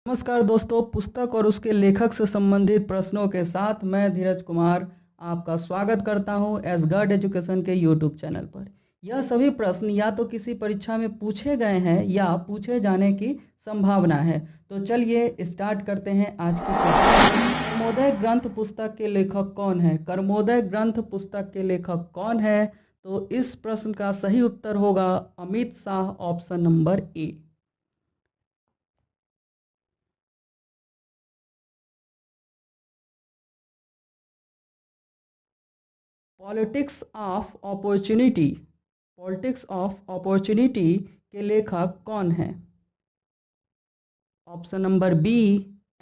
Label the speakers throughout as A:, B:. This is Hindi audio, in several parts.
A: नमस्कार दोस्तों, पुस्तक और उसके लेखक से संबंधित प्रश्नों के साथ मैं धीरज कुमार आपका स्वागत करता हूं एसगार्ड एजुकेशन के यूट्यूब चैनल पर। यह सभी प्रश्न या तो किसी परीक्षा में पूछे गए हैं या पूछे जाने की संभावना है। तो चलिए स्टार्ट करते हैं आज की क्लास। कर्मोदय ग्रंथ पुस्तक के लेखक कौन है? कर्मोदय ग्रंथ पुस्तक के लेखक कौन है? तो इस प्रश्न का सही उत्तर होगा Amit Shah, option number A. Politics of opportunity, politics of opportunity के लेखक कौन हैं? Option number B,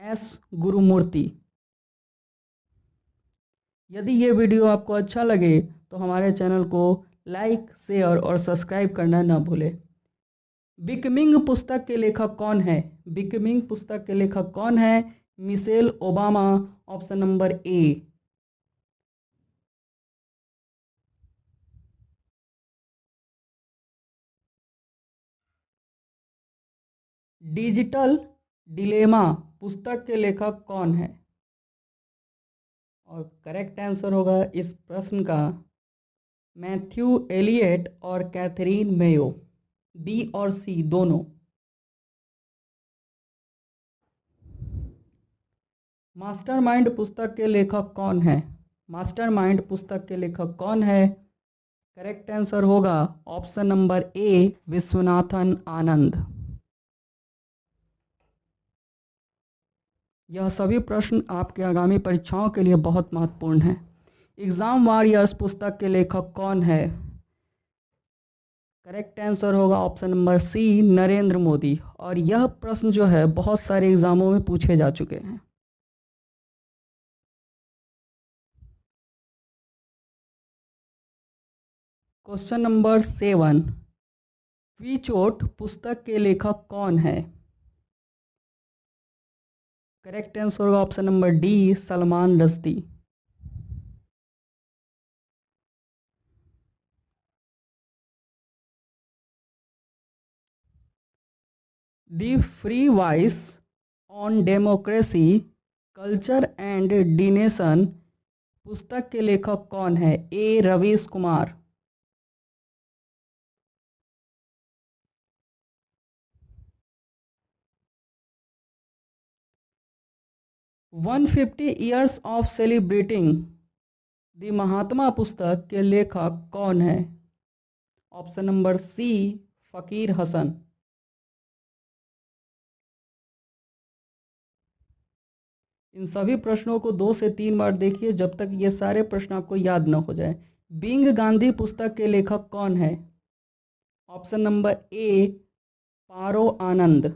A: S Gurumurthy. यदि ये वीडियो आपको अच्छा लगे तो हमारे चैनल को लाइक, शेयर और सब्सक्राइब करना न भूलें। बिकमिंग पुस्तक के लेखक कौन है? बिकमिंग पुस्तक के लेखक कौन है? मिशेल ओबामा, ऑप्शन नंबर ए। डिजिटल डिलेमा पुस्तक के लेखक कौन है? और करेक्ट आंसर होगा इस प्रश्न का मैथ्यू एलियट और कैथरीन मेयो, बी और सी दोनों। मास्टरमाइंड पुस्तक के लेखक कौन है? मास्टरमाइंड पुस्तक के लेखक कौन है? करेक्ट आंसर होगा ऑप्शन नंबर ए, विश्वनाथन आनंद। यह सभी प्रश्न आपके आगामी परीक्षाओं के लिए बहुत महत्वपूर्ण हैं। एग्जाम वॉरियर्स पुस्तक के लेखक कौन है? करेक्ट आंसर होगा option number C, Narendra Modi. और यह प्रश्न जो है बहुत सारे एग्जामों में पूछे जा चुके हैं। क्वेश्चन नंबर 7, क्विचोट पुस्तक के लेखक कौन है? करेक्ट आंसर होगा option number D, Salman Rushdie. The free voice on democracy, culture and the nation पुस्तक के लेखक कौन है? A, Ravish Kumar. 150 years of celebrating the Mahatma पुस्तक के लेखक कौन है? ऑप्शन नंबर सी, फकीर हसन। इन सभी प्रश्नों को 2 से 3 बार देखिए जब तक ये सारे प्रश्न आपको याद न हो जाए। बींग गांधी पुस्तक के लेखक कौन है? ऑप्शन नंबर ए, पारो आनंद।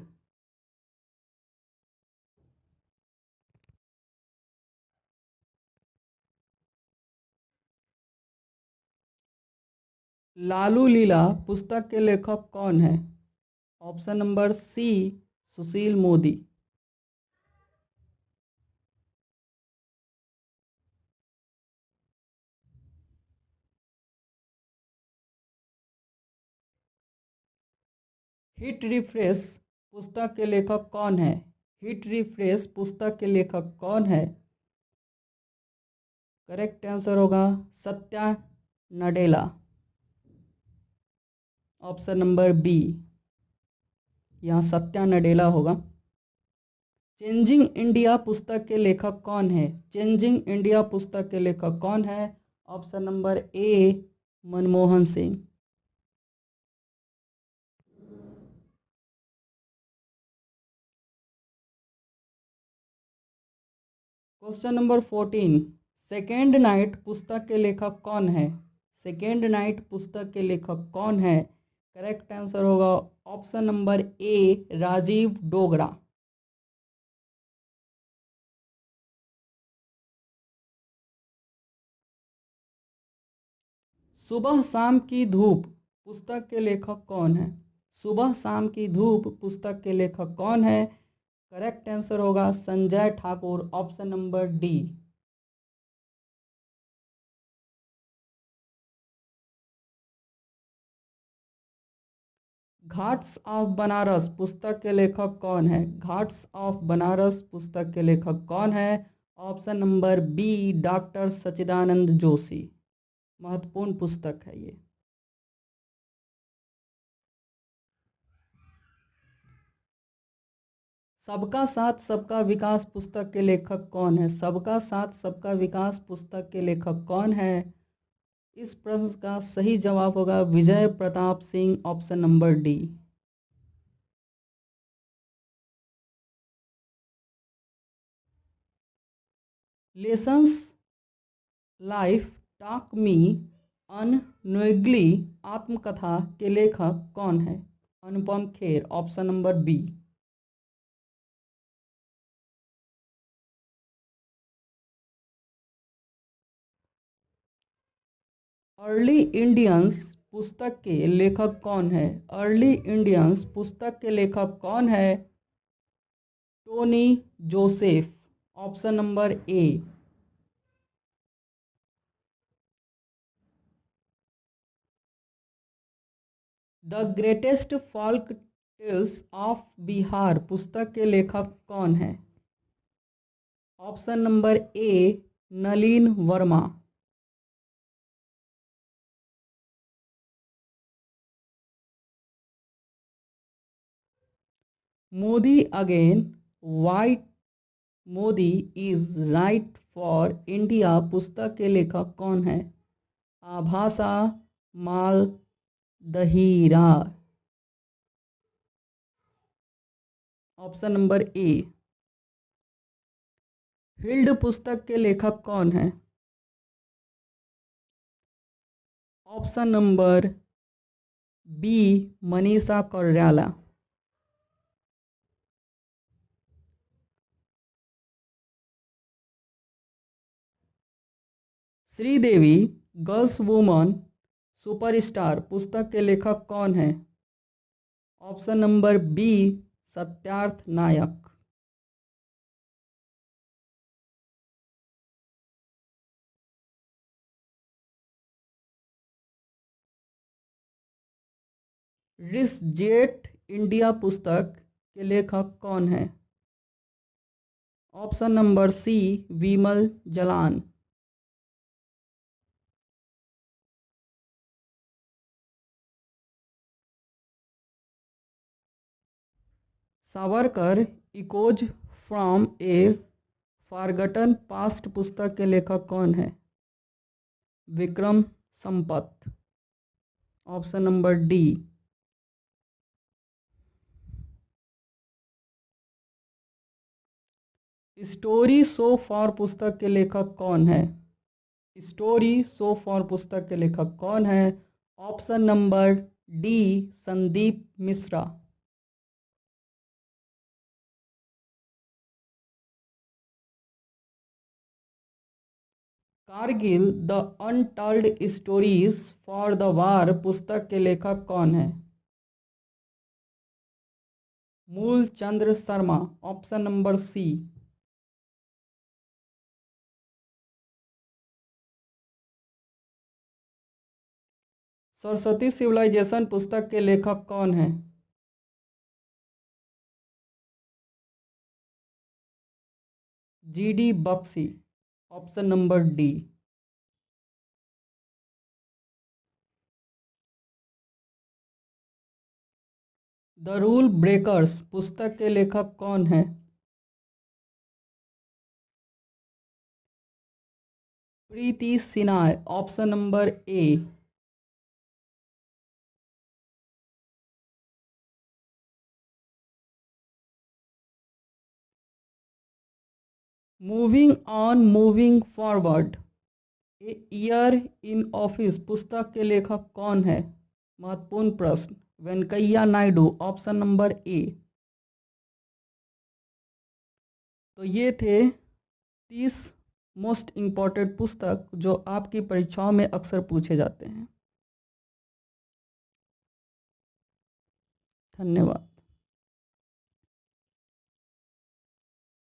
A: लालू लीला पुस्तक के लेखक कौन है? ऑप्शन नंबर सी, सुशील मोदी। हिट रिफ्रेश पुस्तक के लेखक कौन है? हिट रिफ्रेश पुस्तक के लेखक कौन है? करेक्ट आंसर होगा Satya Nadella, option number B. यहाँ सत्या नडेला होगा। चेंजिंग इंडिया पुस्तक के लेखक कौन है? चेंजिंग इंडिया पुस्तक के लेखक कौन है? ऑप्शन नंबर ए, Manmohan Singh. Question number 14, second night पुस्तक के लेखक कौन है? सेकेंड नाइट पुस्तक के लेखक कौन है? करेक्ट आंसर होगा option number A, Rajiv Dogra. सुबह शाम की धूप पुस्तक के लेखक कौन है? सुबह शाम की धूप पुस्तक के लेखक कौन है? करेक्ट आंसर होगा Sanjay Thakur, option number D. Ghats of Banaras पुस्तक के लेखक कौन है? घाट्स ऑफ बनारस पुस्तक के लेखक कौन है? ऑप्शन नंबर बी, डॉक्टर सच्चिदानंद जोशी। महत्वपूर्ण पुस्तक है ये। सबका साथ सबका विकास पुस्तक के लेखक कौन है? सबका साथ सबका विकास पुस्तक के लेखक कौन है? इस प्रश्न का सही जवाब होगा Vijay Pratap Singh, option number D. Lessons life taught me unknowingly आत्मकथा के लेखक कौन है? Anupam Kher, option number B. Early Indians पुस्तक के लेखक कौन है? अर्ली इंडियंस पुस्तक के लेखक कौन है? Tony Joseph, option number A. The greatest folk tales of Bihar पुस्तक के लेखक कौन है? Option number A, Nalin Verma. Modi again, why Modi is right for India पुस्तक के लेखक कौन है? Abhas Maldahiyar, option number A. Healed पुस्तक के लेखक कौन है? Option number B, Manisha Koirala. Sridevi girls woman superstar पुस्तक के लेखक कौन है? Option number B, Satyarth Nayak. रिस जेट इंडिया पुस्तक के लेखक कौन है? Option number C, Vimal Jalan. Savarkar echoes from a forgotten past पुस्तक के लेखक कौन है? Vikram Sampath, option number D. Story so far पुस्तक के लेखक कौन है? स्टोरी सो फॉर पुस्तक के लेखक कौन है? Option number D, Sandeep Mishra. Kargil the untold stories for the war पुस्तक के लेखक कौन है? Mool Chandra Sharma, option number C. Saraswati civilisation पुस्तक के लेखक कौन है? GD Bakshi, option number D. The rule breakers पुस्तक के लेखक कौन है? Preeti Sinha, option number A. Moving on moving forward a year in office पुस्तक के लेखक कौन है? महत्वपूर्ण प्रश्न, वेंकैया नायडू, ऑप्शन नंबर ए। तो ये थे 30 मोस्ट इम्पॉर्टेंट पुस्तक जो आपकी परीक्षाओं में अक्सर पूछे जाते हैं। धन्यवाद।